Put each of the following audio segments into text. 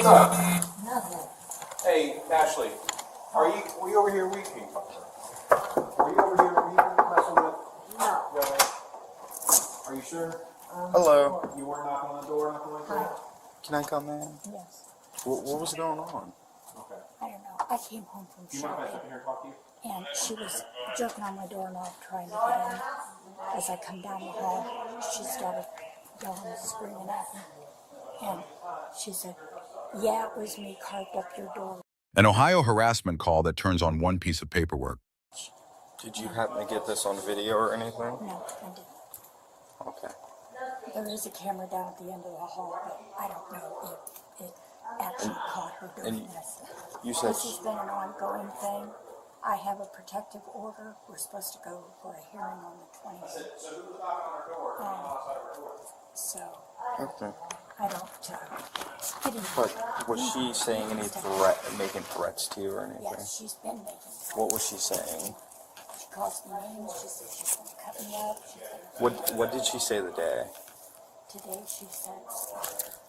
What's up? Nothing. Hey, Ashley, were you over here weeping? Were you over here messing with? No. Are you sure? Hello. You weren't knocking on the door, nothing like that? Can I come in? Yes. What was going on? Okay. I don't know. I came home from Do you mind if I shopping step in here and talk to you? and she was jerking on my doorknob trying to get in. As I come down the hall, she started yelling and screaming at me. And she said, "Yeah, it was me, carved up your door." An Ohio harassment call that turns on one piece of paperwork. Did you happen to get this on video or anything? No, I didn't. Okay. There is a camera down at the end of the hall, but I don't know if it actually caught her doing this. You said This has been an ongoing thing. I have a protective order. We're supposed to go for a hearing on the 20th. So okay. I don't get into But was she saying any threat, making threats to you or anything? Yes, she's been making threats. What was she saying? She calls me names. She said she's going to cut me up. She's gonna What did she say the day? Today she said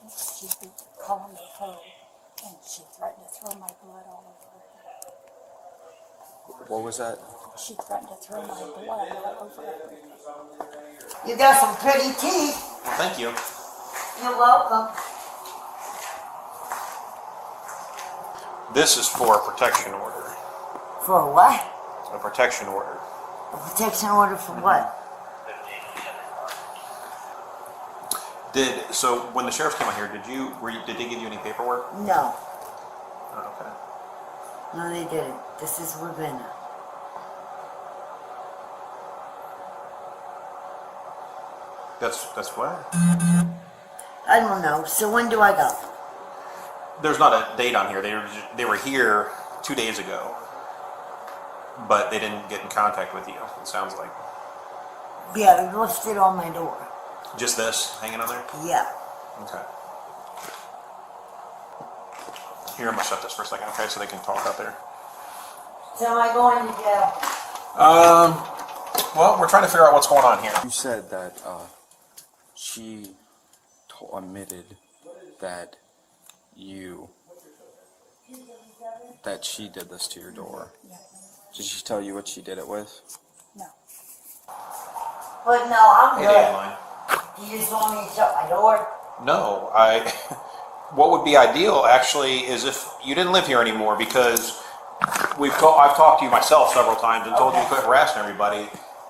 she'd be calling the phone, and she threatened to throw my blood all over her. What was that? She threatened to throw my blood all over her. You got some pretty teeth. Well, thank you. You're welcome. This is for a protection order. For what? A protection order. A protection order for what? So when the sheriffs came out here, did they give you any paperwork? No. Oh, okay. No, they didn't. This is Ravenna. That's what? I don't know. So when do I go? There's not a date on here. They were here 2 days ago, but they didn't get in contact with you. It sounds like Yeah, they left it on my door. just this hanging on there. Yeah. Okay. Here, I'm gonna shut this for a second, okay, so they can talk out there. So am I going to jail? Well, we're trying to figure out what's going on here. You said that she admitted that she did this to your door. Yeah. Did she tell you what she did it with? No. But no, I'm Hey, good. Dandelion. You just want me to shut my door? No, what would be ideal, actually, is if you didn't live here anymore, because I've talked to you myself several times and told you to quit harassing everybody,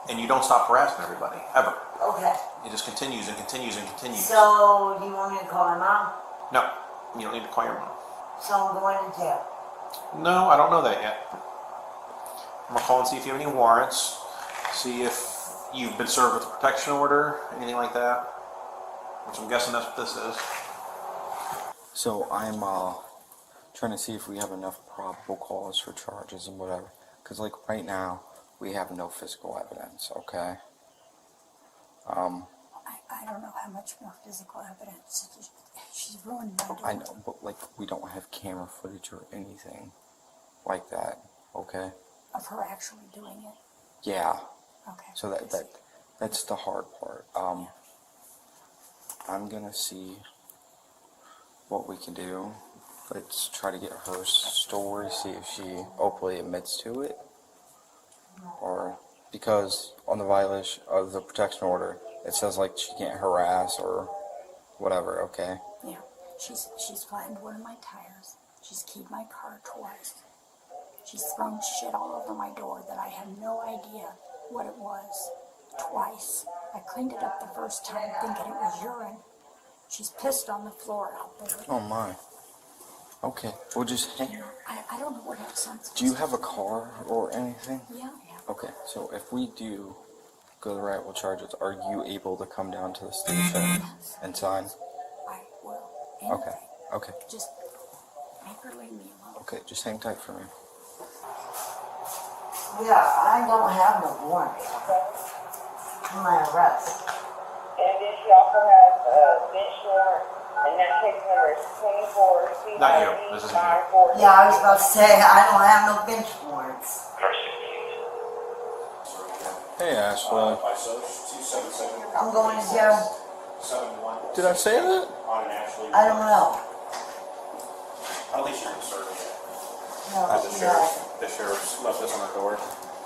and you don't stop harassing everybody, ever. Okay. It just continues and continues and continues. So, do you want me to call my mom? No, you don't need to call your mom. So I'm going to jail. No, I don't know that yet. I'm gonna call and see if you have any warrants, see if you've been served with a protection order, anything like that, which I'm guessing that's what this is. So I'm trying to see if we have enough probable cause for charges and whatever. Because like right now, we have no physical evidence, okay? I don't know how much more physical evidence. She's ruined my door. I know, but like we don't have camera footage or anything like that, okay? Of her actually doing it. Yeah. Okay. So that's the hard part. I'm gonna see what we can do. Let's try to get her story, see if she openly admits to it. Or because on the violation of the protection order, it says like she can't harass or whatever, okay? Yeah. She's flattened one of my tires. She's keyed my car twice. She's thrown shit all over my door that I have no idea what it was. Twice. I cleaned it up the first time thinking it was urine. She's pissed on the floor out there. Oh my. Okay, we'll just hang. You know, I don't know what else I'm supposed Do you have a car or anything? Yeah. Okay, so if we do go the right with charges, are you able to come down to the station and sign? I will. Anything. Okay, okay, Just make her leave me alone. okay, just hang tight for me. Yeah, I don't have no warrant. For my arrest. And then she also has bench warrant, and that case number is 24 Not you. This isn't you. Yeah, I was about to say, I don't have no bench warrants. Hey Ashley. I'm going to jail. Did I say that? I don't know. didn't serve it yet. No, The she has. sheriff's left this on her door,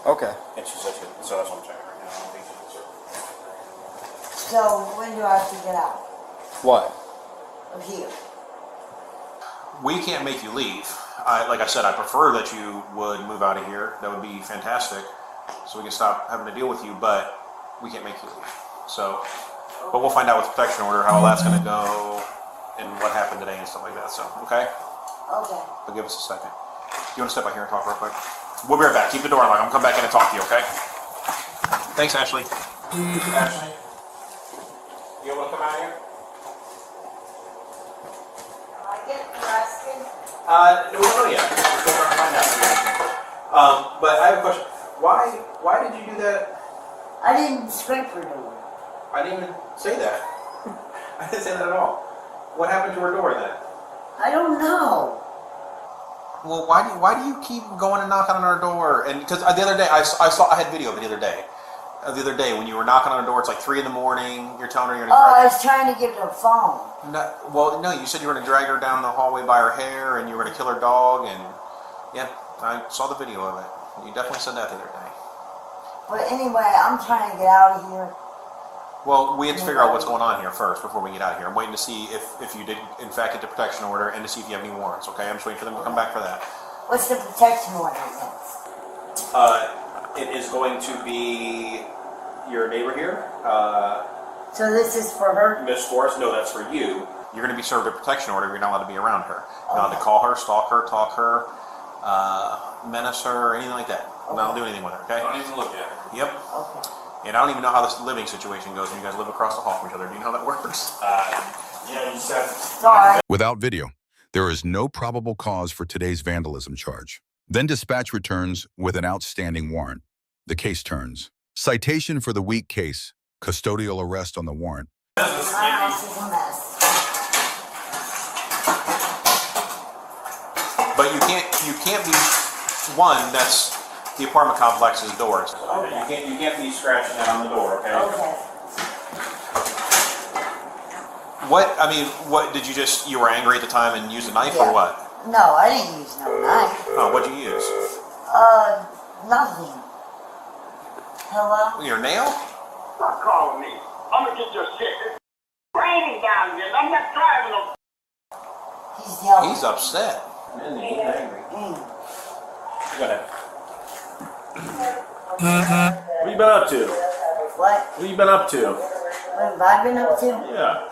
Okay. and she said she, so that's what I'm checking right now. I don't think she did serve it. So when do I have to get out What? of here? We can't make you leave. Like I said, I prefer that you would move out of here. That would be fantastic, so we can stop having to deal with you. But we can't make you leave. So, but we'll find out with protection order how that's going to go and what happened today and stuff like that. So, okay. Okay. But give us a second. You want to step out here and talk real quick? We'll be right back. Keep the door unlocked. I'm gonna come back in and talk to you. Okay? Thanks, Ashley. Ashley, you able to come out here? I get arrested. We don't know yet. We're still trying to find out. But I have a question. Why did you do that? I didn't scrape her door. I didn't even say that. I didn't say that at all. What happened to her door then? I don't know. Well, why do you keep going and knocking on her door? And because the other day I had video of it the other day. The other day when you were knocking on her door, it's like 3 a.m. You're telling her you're gonna. Oh, I was trying to get her phone. No, you said you were going to drag her down the hallway by her hair and you were going to kill her dog, and yeah, I saw the video of it. You definitely said that the other day. But anyway, I'm trying to get out of here. Well, we have to figure out what's going on here first before we get out of here. I'm waiting to see if you did in fact get the protection order and to see if you have any warrants, okay? I'm just waiting for them to come back for that. What's the protection order then? It is going to be your neighbor here, So this is for her? Miss Forrest. No, that's for you. You're going to be served a protection order. You're not allowed to be around her. You're not allowed to call her, stalk her, talk her, menace her, or anything like that. I'm not allowed to do anything with her, okay? Don't even look at it. Yep. Okay. And I don't even know how this living situation goes when you guys live across the hall from each other. Do you know how that works? Yeah, you said. Sorry. Without video, there is no probable cause for today's vandalism charge. Then dispatch returns with an outstanding warrant. The case turns. Citation for the weak case. Custodial arrest on the warrant. My house is a mess. But you can't be one that's the apartment complex's doors. Okay. You can't be scratching that on the door, okay? Okay. What did you were angry at the time and used a knife or Yeah. what? No, I didn't use no knife. Oh, what'd you use? Nothing. Hello? Your nail? Stop calling me. I'm gonna get your shit. It's raining down here. I'm not driving no. He's yelling. He's upset. He's angry. Go ahead. What you been up to? What? What you been up to? What have I been up to? Yeah.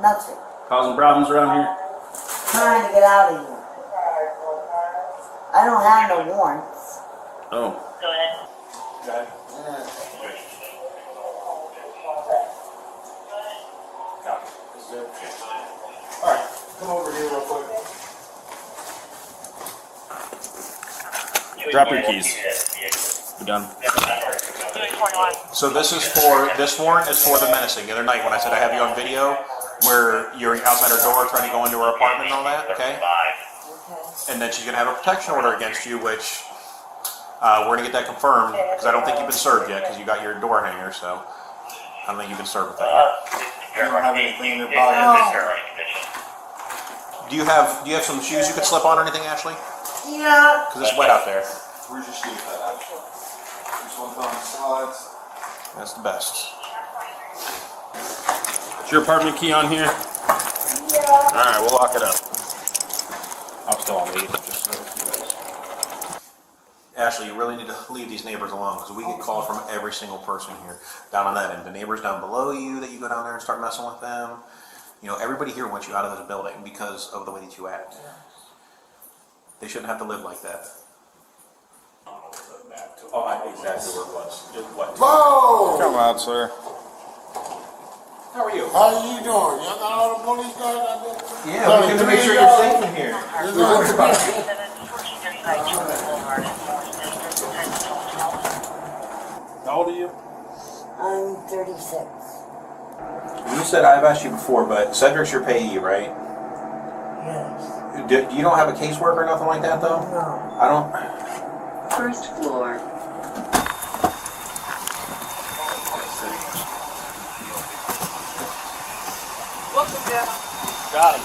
Nothing. Causing problems around here? Trying to get out of here. I don't have no warrants. Oh. Go ahead. Go ahead. Copy. This is it? All right. Come over here real quick. Drop your keys. We're done. So this warrant is for the menacing. The other night when I said I have you on video, where you're outside her door trying to go into her apartment and all that, okay? Okay. And then she's gonna have a protection order against you, which we're gonna get that confirmed because I don't think you've been served yet because you got your door hanger. So I don't think you've been served with that yet. You don't have anything in your pocket? Do you have some shoes you could slip on or anything, Ashley? Yeah. Because it's wet out there. Where's your shoes at? This one's on the sides. That's the best. Is your apartment key on here? Yeah. Alright, we'll lock it up. I'm still on leave. Just so you guys. Ashley, you really need to leave these neighbors alone because we get calls from every single person here down on that end. The neighbors down below you that you go down there and start messing with them. You know, everybody here wants you out of this building because of the way that you act. They shouldn't have to live like that. Oh, I know exactly where it was. Just what? Whoa! Come out, sir. How are you? How you doing? Y'all got all the police guys out there? Yeah, we have to make sure you're safe in here. How old are you? I'm 36. You said I've asked you before, but Cedric's your payee, right? Yes. You don't have a caseworker or nothing like that, though? No. I don't. First floor. Got him.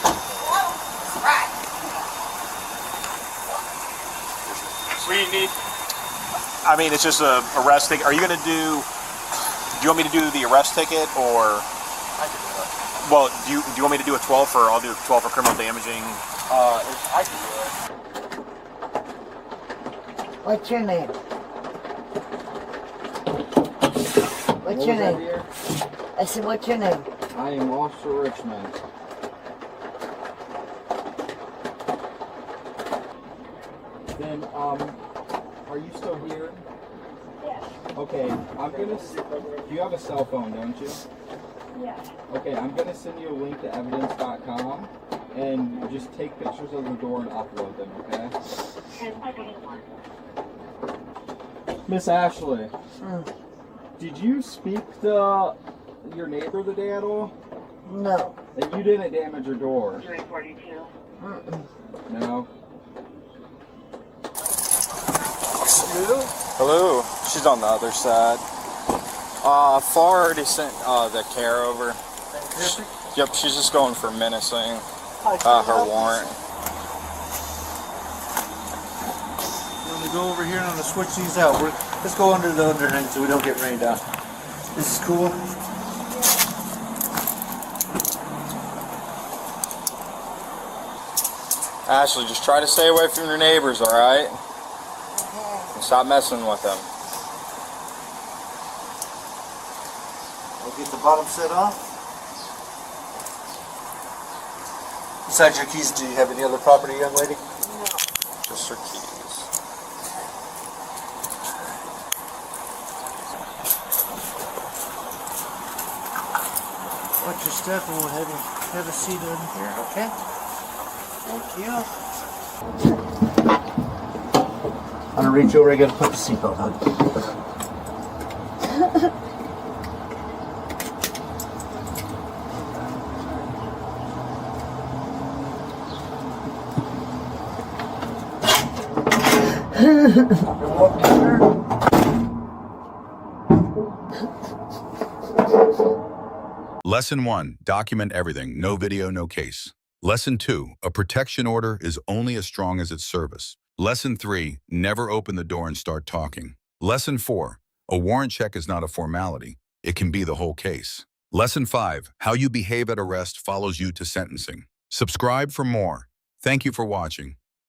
What do you need? I mean, it's just a arrest ticket. Are you going to do you want me to do the arrest ticket or? I can do it. Well, do you want me to do a 12 for? I'll do a 12 for criminal damaging. I can do it. What's your name? What's your name? Dear? I said, what's your name? I am Officer Richmond. Then, are you still here? Yes, Okay, I'm gonna. You have a cell phone, don't you? yes. Okay, I'm gonna send you a link to evidence.com, and just take pictures of the door and upload them. Okay? Miss Ashley, did you speak to your neighbor today at all? No. And you didn't damage your door? 342. No. Hello. She's on the other side. Far already sent the care over. Yep, she's just going for menacing. Her warrant. I'm gonna go over here and I'm gonna switch these out. Let's go under the underhang so we don't get rained out. This is cool. Ashley, just try to stay away from your neighbors, alright? And stop messing with them. We'll get the bottom set off. Besides your keys, do you have any other property, young lady? Just her keys. Watch your step and we'll have a seat in here, okay? Thank you. I'm gonna reach over, I gotta put the seatbelt on. Lesson 1, document everything, no video, no case. Lesson 2, a protection order is only as strong as its service. Lesson 3, never open the door and start talking. Lesson 4, a warrant check is not a formality. It can be the whole case. Lesson 5, how you behave at arrest follows you to sentencing. Subscribe for more. Thank you for watching.